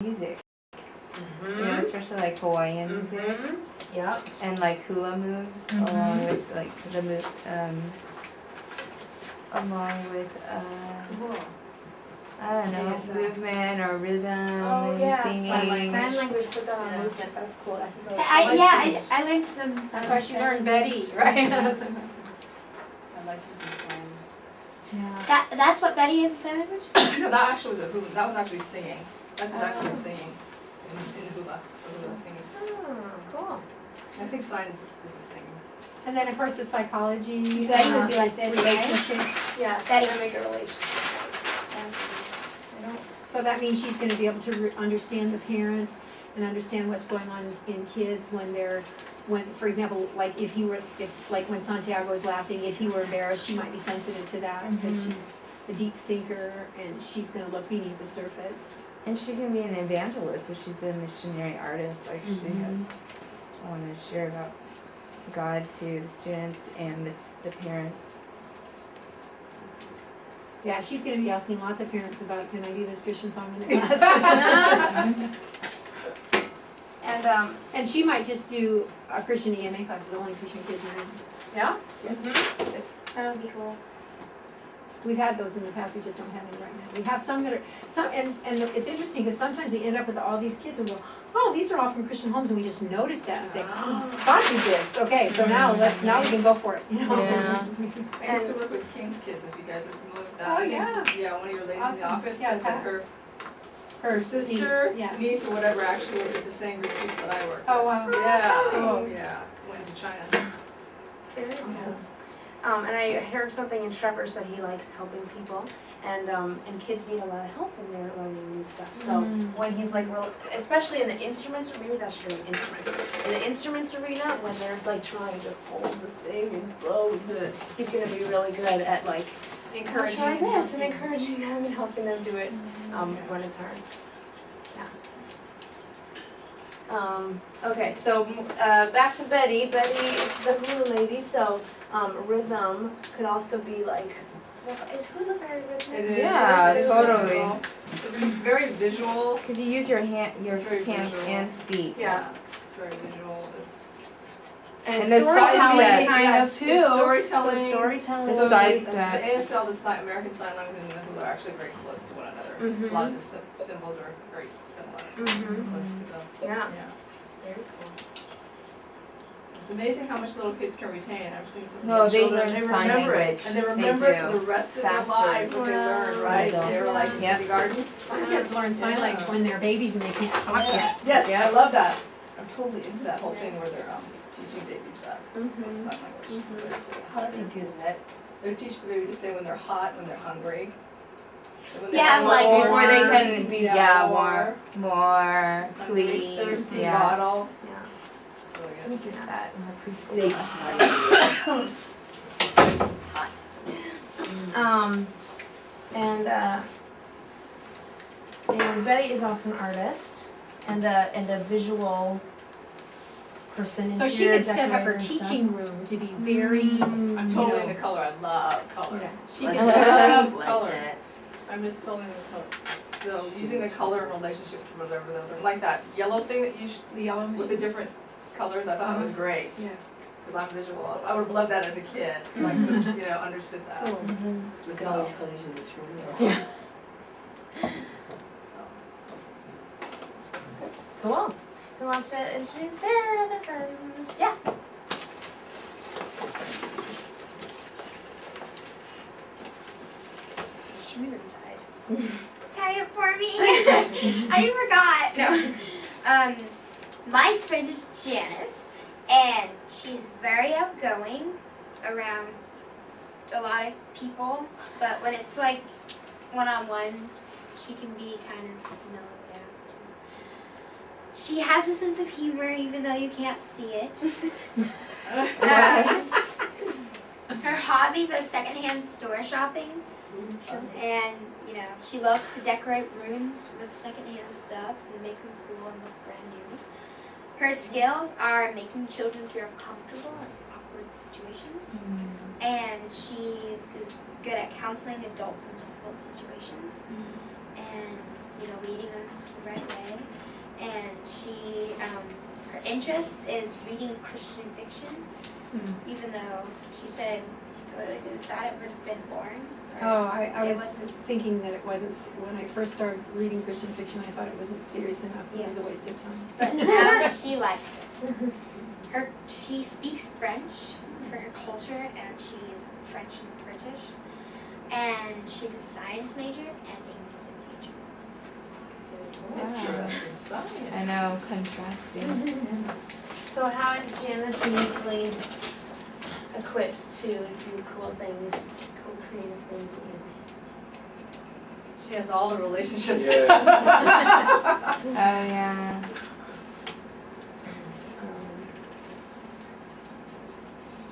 music. You know, especially like Hawaiian music. Yep. And like hula moves along with like the along with Cool. I don't know, movement or rhythm and singing. Sign language, put that on movement, that's cool. I I learned some. That's why she learned Betty, right? I like using song. Yeah. That's what Betty is in sign language? No, that actually was a hula. That was actually singing. That's exactly singing in hula. Hula singing. Oh, cool. I think sign is singing. And then of course the psychology. Betty would be like this, relationship. Yes, Betty. make a relationship. So that means she's gonna be able to understand the parents and understand what's going on in kids when, for example, like like when Santiago is laughing, if he were embarrassed, she might be sensitive to that because she's a deep thinker and she's gonna look beneath the surface. And she can be an evangelist, so she's a missionary artist. Like she has, I want to share about God to the students and the parents. Yeah, she's gonna be asking lots of parents about, can I do this Christian song in the class? And she might just do a Christian EMA class, the only Christian kids in it. Yeah? That would be cool. We've had those in the past, we just don't have any right now. We have some that are, and it's interesting because sometimes we end up with all these kids and go, oh, these are all from Christian homes, and we just notice that and say, oh, God did this, okay, so now we can go for it, you know? Yeah. I used to work with King's Kids, if you guys are familiar with that. Oh, I think, yeah. yeah, one of your ladies in Awesome. the office Yeah, said that Pat. her sister, yeah. niece, or whatever actually worked at the same group that I worked Oh, wow. with. Yeah, Oh. yeah, went to China. Very cool. And I heard something in Trevor's that he likes helping people, and kids need a lot of help when they're learning new stuff. So when he's like, especially in the instruments, or maybe that's true in instruments. In the instruments arena, when they're like trying to hold the thing and blow the, he's gonna be really good at like Encouraging. try this and encouraging them and helping them do it when it's hard. Yeah. Okay, so back to Betty. Betty is the hula lady, so rhythm could also be like, is hula very rhythmic? It is. Yeah, it is totally. visual. It's very visual. Because you use your hands very and visual. feet. Yeah. It's very visual. It's And the storytelling side steps. kind of It's too. storytelling. So storytelling. The side the step. ASL, the American Sign Language, and the hula are actually very close to one another. A lot of the symbols are very similar. Close to them. Yeah. Yeah. Very cool. It's amazing how much little kids can retain. I've seen some No, little they children, learn they sign remember language. it, and they They remember it do. for the rest of Faster. their lives what they learned, right? Wow. They were like Yep. kindergarten. Some kids learn sign language when they're babies and they can't talk yet. Yes, I love that. I'm totally into that whole thing where they're teaching babies that sign language. Very cool. How do they do that? They teach the baby to say when they're hot, when they're hungry. When Yeah, they're like warm, Before they can be, warm, more, hungry, please, thirsty yeah. bottle. Yeah. Really We good. did that in our preschool. They And Betty is also an artist and a visual person. So she could set up her decorator and stuff. teaching room to be very, I'm totally into color. I love color. yeah, she Like could that. love color. Like that. I'm just totally into color. So using the color in relationship to whatever those are, like that yellow thing that you the yellow with machine. the different colors, I thought it was great. Yeah. Because I'm visual. I would have loved that as a kid. If I could have, understood that. Cool. We can always colors in this room. So. Cool. Who wants to introduce their other friend? Yeah. Shoes untied. Tie it for me. I forgot. No. My friend is Janice, and she's very outgoing around a lot of people. But when it's like one-on-one, she can be kind of mellowed out. She has a sense of humor, even though you can't see it. Her hobbies are secondhand store shopping. And, she loves to decorate rooms with secondhand stuff and make them cool and look brand new. Her skills are making children feel comfortable in awkward situations. And she is good at counseling adults in difficult situations. And, leading them to the right way. And her interest is reading Christian fiction, even though she said thought it would have been boring. Oh, I It was wasn't. thinking that it wasn't, when I first started reading Christian fiction, I thought it wasn't serious enough, it was a Yes. waste of time. But now she likes it. She speaks French for her culture, and she's French and British. And she's a science major and a music major. Interesting science. I know, contrasting. So how is Janice uniquely equipped to do cool things, cool creative things at EMA? She has all the relationships. Oh, yeah.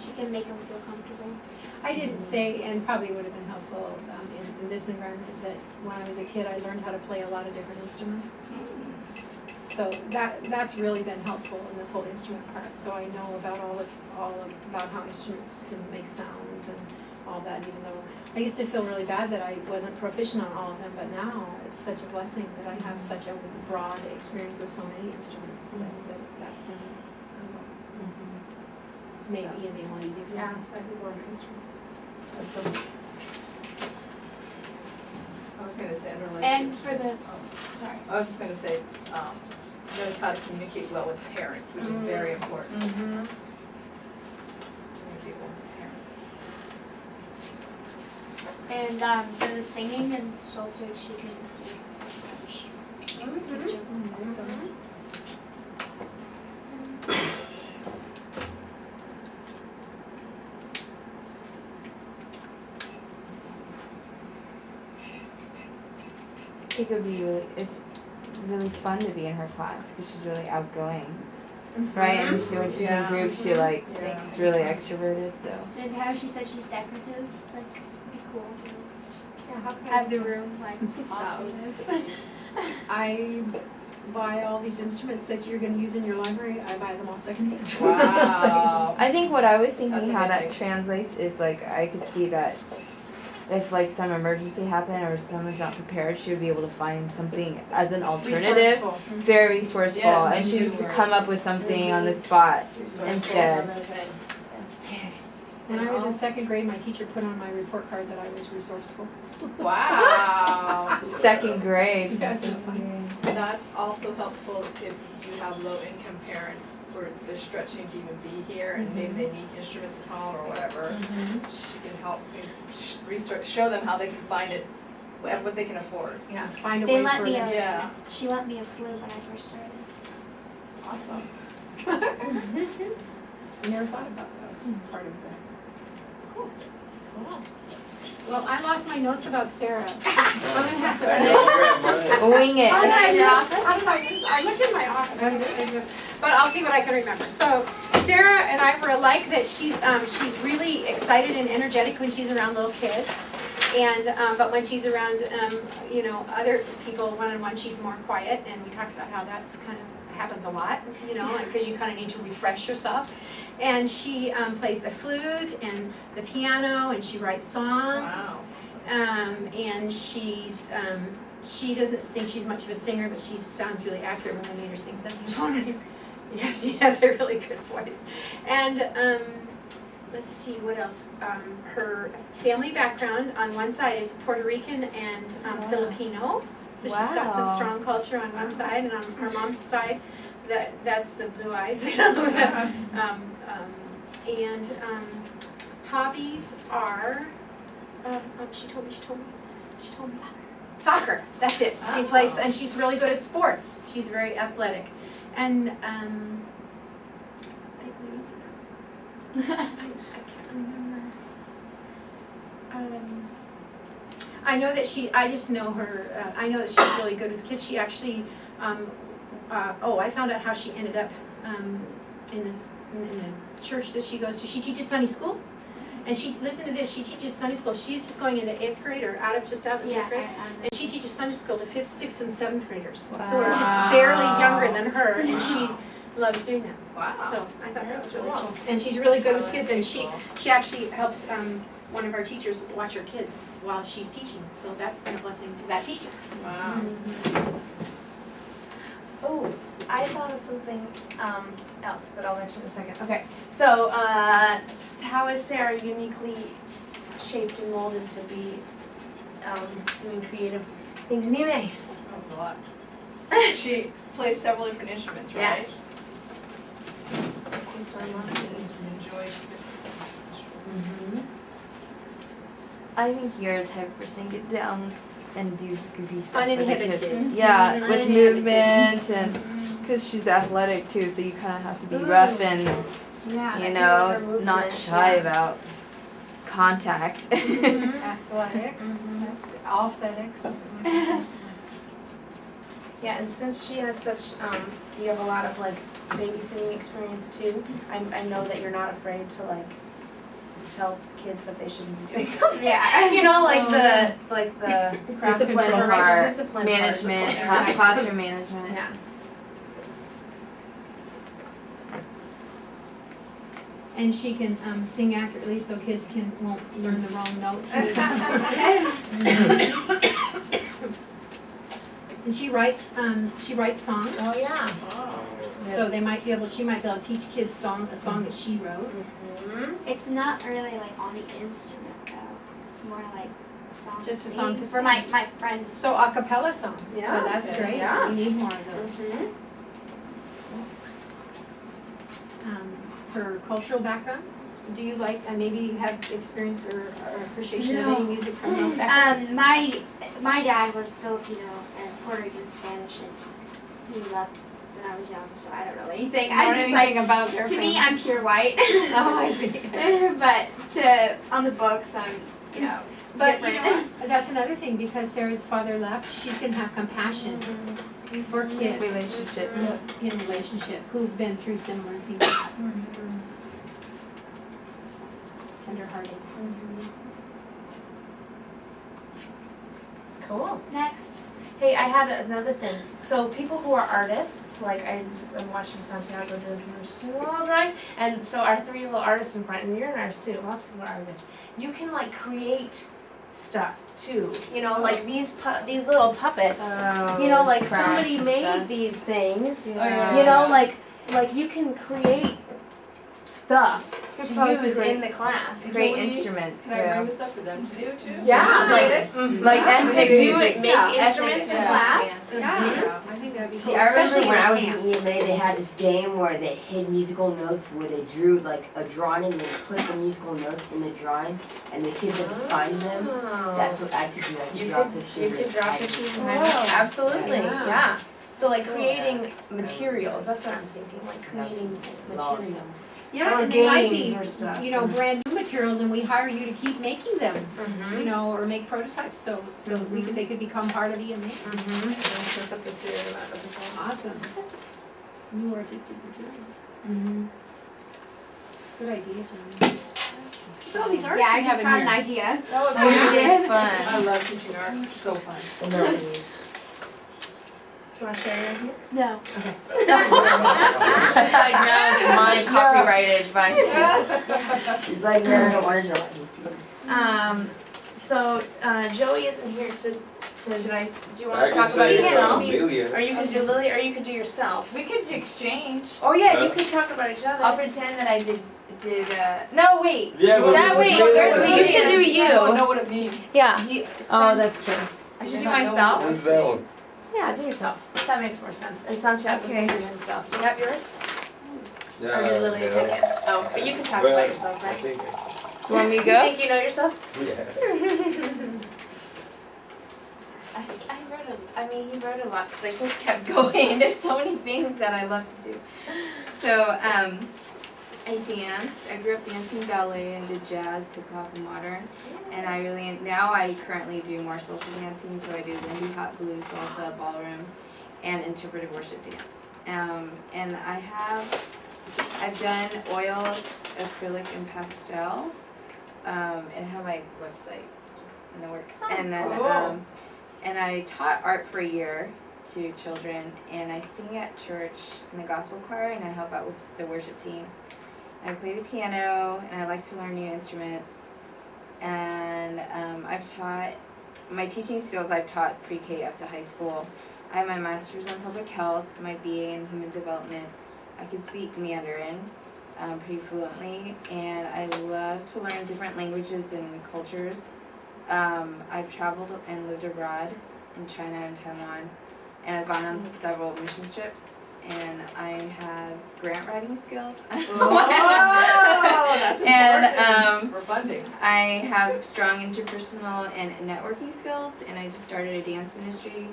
She can make them feel comfortable. I didn't say, and probably would have been helpful in this environment, that when I was a kid, I learned how to play a lot of different instruments. So that's really been helpful in this whole instrument part, so I know about all about how instruments can make sounds and all that, even though I used to feel really bad that I wasn't proficient on all of them, but now it's such a blessing that I have such a broad experience with so many instruments that's been made EMA a lot easier for me. Yeah, so I think we're on instruments. I was gonna say, in relation. And for the, Oh, sorry. I was just gonna say, knows how to communicate well with parents, which is very important. Mm-hmm. Communicate well with parents. And for the singing and solfege, she can do French teacher. I think it's really fun to be in her class because she's really outgoing, right? And when she's in group, she Yeah. is really extroverted. So And how she said she's decorative, like, be cool. Yeah, how can Have the room, like, awesomeness. I buy all these instruments that you're gonna use in your library, I buy them all secondhand. Wow. I think what I was thinking That's how that amazing. translates is like I could see that if like some emergency happened or someone's not prepared, she would be able to find something as an alternative. Resourceful. Very resourceful, Yes, and she would that's a good come up with something on the spot instead. When I was in second grade, my teacher put on my report card that I was resourceful. Wow. Second grade. Yes. That's also helpful if you have low income parents where they're stretching to even be here and maybe they need instruments at home or whatever. She can help research, show them how they can find it, what they can afford. Yeah, find a They way let for me them. Yeah, She let me a flute when I first started. awesome. I never thought about that, it's part of that. Cool. Well, I lost my notes about Sarah. I'm gonna have to. Wing it. I looked in my office, but I'll see what I can remember. So Sarah and I were alike that she's really excited and energetic when she's around little kids. And, but when she's around, other people one-on-one, she's more quiet, and we talked about how that's kind of happens a lot, because you kind of need to refresh yourself. And she plays the flute and the piano, and she writes songs. Wow. And she doesn't think she's much of a singer, but she sounds really accurate when I made her sing something. Yeah, she has a really good voice. And let's see, what else? Her family background on one side is Puerto Rican and Filipino. So she's got some Wow. strong culture on one side, and on her mom's side, that's the blue eyes. Hobbies are, she told me. Soccer, that's it. She plays, and she's really good at sports. She's very athletic. And, I can't remember. I know that I just know her, I know that she's really good with kids. She actually, I found out how she ended up in the church that she goes to. She teaches Sunday school. And listen to this, she teaches Sunday school. She's just going into 8th grade or out of the 8th grade. And she teaches Sunday school to 5th, 6th, and 7th graders. So we're just barely younger than her, and she loves doing that. Wow. So I thought that was really cool. And she's really good with kids, and she actually helps one of our teachers watch her kids while she's teaching. So that's been a blessing to that teacher. Wow. thought of something else, but I'll mention in a second. Okay, so how is Sarah uniquely shaped and molded to be doing creative things in EMA? That's a lot. She plays several different instruments, right? Yes. And enjoys different instruments. I think you're the type of person to get down and do goofy stuff. for the kids. Uninhibited. Yeah, with Uninhibited. movement and because she's athletic too, so you kind of have to be rough and Yeah. you know not shy about contact. Athletic, Mhm. that's authentic. Yeah, and since she has such, you have a lot of like babysitting experience too, I know that you're not afraid to like tell kids that they shouldn't be doing something. Yeah. You know, like the Craft Discipline control. part, the discipline part is management, important. classroom management. Yeah. And she can sing accurately so kids won't learn the wrong notes and stuff. And she writes songs. Oh, yeah. So she might be able to teach kids a song that she wrote. Mhm. It's not really like on the instrument though. It's more like a song. Just a to song sing to for my sing. friend. So a cappella songs. Yeah. So that's great. Yeah. We need more of those. Mhm. Her cultural background. Do you like maybe you have experience or appreciation of No. any music from those backgrounds? My dad was Filipino and Puerto Rican Spanish, and he left when I was young, so I don't know anything. I just like about their to me, family. I'm pure white. Oh, I see. But on the books, I'm But you different. know what? That's another thing, because Sarah's father left, she's gonna have compassion for kids Relationship. in relationship who've been through similar things. Tenderhearted. Cool. Next. Hey, I had another thing. So people who are artists, like I'm watching Santiago doing some interesting little drawings, and so our three little artists in front, and you're an artist too. Lots of people are artists. You can like create stuff too. You know, like these little puppets. You know, like somebody made these things. Yeah. You know, like you can create stuff Could to probably use create in the class. Great Can we- instruments Can I bring too. the stuff for them to do too? Yeah, Like and you pick could do music. it, make instruments in yeah. class. Yeah, I think that'd be See, cool, I remember especially when in I a was camp. in EMA, they had this game where they hid musical notes, where they drew like a drawing and they put the musical notes in the drawing, and the kids had to find them. That's what I could do. I could You draw could- pictures. You could draw and pictures and Wow. then, absolutely, Yeah. yeah. So like creating materials, that's what I'm thinking, like creating materials. Yeah, or and they might be, games or stuff. you know, brand new materials, and we hire you to keep making them, Mm-hmm. you know, or make prototypes, so they could become part of EMA. Mm-hmm. I'll put this here and that doesn't fall. Awesome. New artistic materials. Mm-hmm. Good idea, Jenny. Look at all these artists Yeah, I we just have got in an here. idea. Oh, Really I fun. love teaching art, it's so fun. I know what it is. Do you want to share your idea? No. She's like, no, it's mine, copyrighted by. It's like, no, I don't want to know. So, Joey isn't here to, Should I? do you I want to can talk about say yourself? Amelia. Or you can do Lily, or you could do yourself. We could exchange. Oh yeah, you can talk about each other. I'll pretend that I did. No, wait. Yeah, but That this way, is Amelia. there's You should do I don't you. know what it means. Yeah. Oh, that's true. I should do myself. What's that one? Yeah, do yourself. That makes more sense. And Santiago Okay. can do himself. Do you have yours? Yeah. Or did Lily take it? Oh, but you can talk Well, about yourself, I right? think, You want me to You go? think you know yourself? yeah. He wrote a lot because I just kept going. There's so many things that I love to do. So, I danced. I grew up dancing ballet and did jazz, hip hop, and modern. And now I currently do more social dancing. So I do Lindy Hop, blues, salsa, ballroom, and interpretive worship dance. And I've done oil, acrylic, and pastel. And I have my website just in the works. And then cool. and I taught art for a year to children, and I sing at church in the gospel choir, and I help out with the worship team. I play the piano, and I like to learn new instruments. And I've taught my teaching skills. I've taught pre-K up to high school, I have my master's in public health, my BA in human development. I can speak Mandarin pretty fluently, and I love to learn different languages and cultures. I've traveled and lived abroad in China and Taiwan, and I've gone on several mission trips, and I have grant writing skills. Oh, that's And, important for funding. I have strong interpersonal and networking skills, and I just started a dance ministry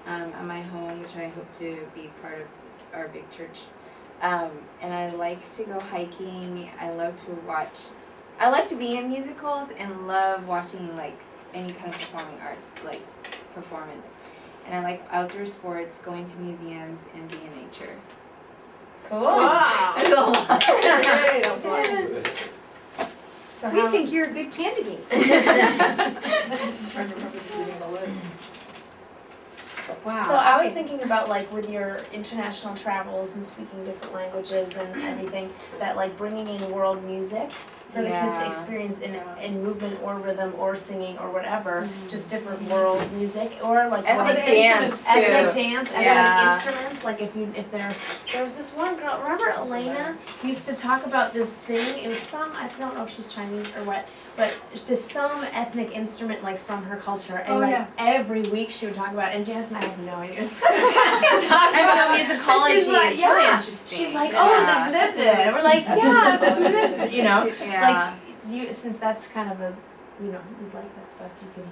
at my home, which I hope to be part of our big church. And I like to go hiking. I like to be in musicals and love watching like any kind of performing arts, like performance. And I like outdoor sports, going to museums, and being in nature. Cool. Wow. There's a lot. Great, that's wonderful. So We how- think you're a good candidate. I'm trying to remember reading the list. Wow. So I was okay. thinking about like with your international travels and speaking different languages and everything, that like bringing in world music for the kids to Yeah. experience in movement or rhythm or singing or whatever, just different world music or like Ethnic world- dance too. ethnic dance, ethnic Yeah. instruments. Like if there's this one girl, remember Elena used to talk about this thing. It was some, I don't know if she's Chinese or what, but this some ethnic instrument like from her culture, and Oh, like yeah. every week she would talk about it. And Janice and I have no idea. She was talking I about know musicology she's like, is really yeah. interesting. She's like, Yeah. oh, the blah. We're like, yeah, the blah. You know, Yeah. like you, since that's kind of a, you know, you like that stuff, you can.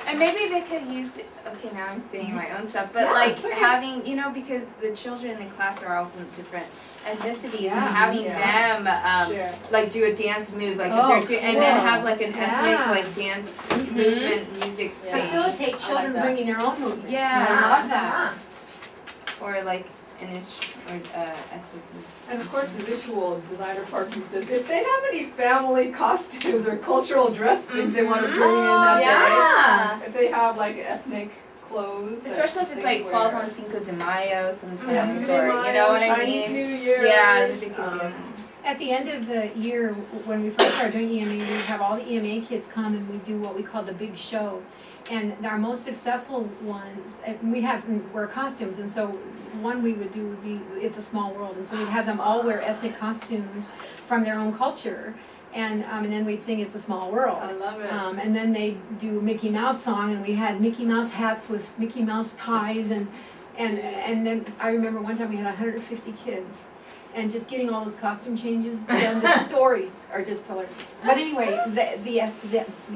And maybe they could use, okay, now I'm saying my own stuff, but Yeah, like it's okay. having, you know, because the children in the class are all from different ethnicities, Yeah. and having Yeah. them Sure. like do a dance move, like Oh, if they're doing, and then cool. have like an ethnic Yeah. like dance movement music Yeah. thing, Facilitate children that. bringing their own movements. Yeah. I love that. or like an or ethnic. And of course, the visual designer part says if they have any family costumes or cultural dress things they want to bring in that yeah. day. If they have like ethnic clothes. that Especially if it's they like falls wear. on Cinco de Mayo sometimes, Yeah, or Cinco de Mayo, you know what I Chinese mean? New Year. Yeah, they could do that. At the end of the year, when we first started doing EMA, we have all the EMA kids come and we do what we call the big show. And our most successful ones, we wear costumes, and so one we would do would be It's a Small World, and so we'd have them all wear ethnic costumes from their own culture, and then we'd sing It's a Small World. I love it. And then they do Mickey Mouse song, and we had Mickey Mouse hats with Mickey Mouse ties, and then I remember one time we had 150 kids, and just getting all those costume changes done. The stories are just hilarious. But anyway,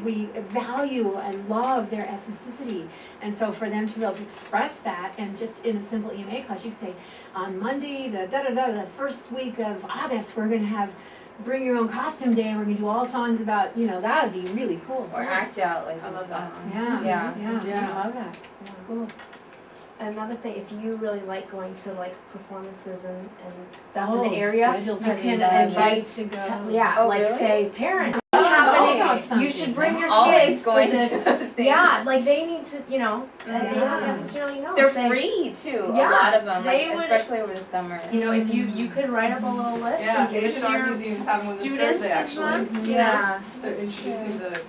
we value and love their ethnicity, and so for them to be able to express that, and just in a simple EMA class, you could say, on Monday, the first week of August, we're gonna have Bring Your Own Costume Day, and we're gonna do all songs about, that would be really cool. Or act out like I a love that. song. Yeah, Yeah. yeah, I love that. Cool. Another thing, if you really like going to like performances and stuff Oh, in the area, schedules you are can love invite kids to go. yeah, Oh, like really? say parents. Oh, happening. about You something. should bring your Always kids going to to this. those things. Yeah, like they need to, they don't Yeah. necessarily know. They're Say, free too. Yeah, a lot of them, they like would- especially over the summer. If you could write up a little list Yeah, and give it Asian to Art your Museum's having one this students Thursday this actually. month. Yeah. They're introducing the